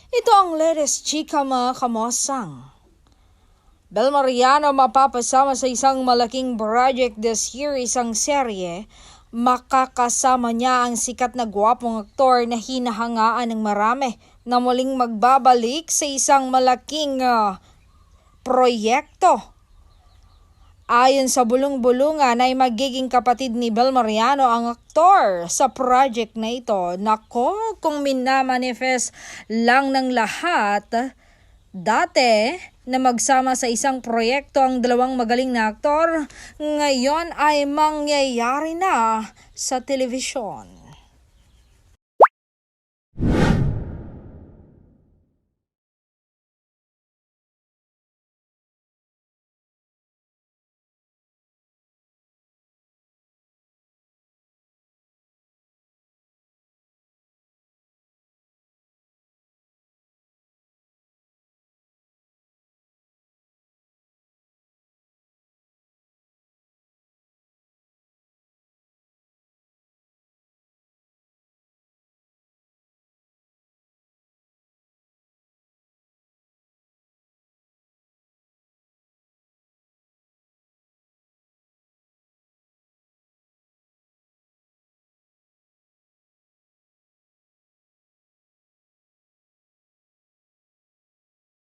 Ito ang latest chika mga kamosang. Bel Mariano mapapasama sa isang malaking project this year, isang serye. Makakasama niya ang sikat na gwapong aktor na hinahangaan ng marami na muling magbabalik sa isang malaking proyekto. Ayon sa bulong-bulungan ay magiging kapatid ni Bel Mariano ang aktor sa project na ito. Nako, kung minamanifest lang ng lahat, dati na magsama sa isang proyekto ang dalawang magaling na aktor, ngayon ay mangyayari na sa telebisyon.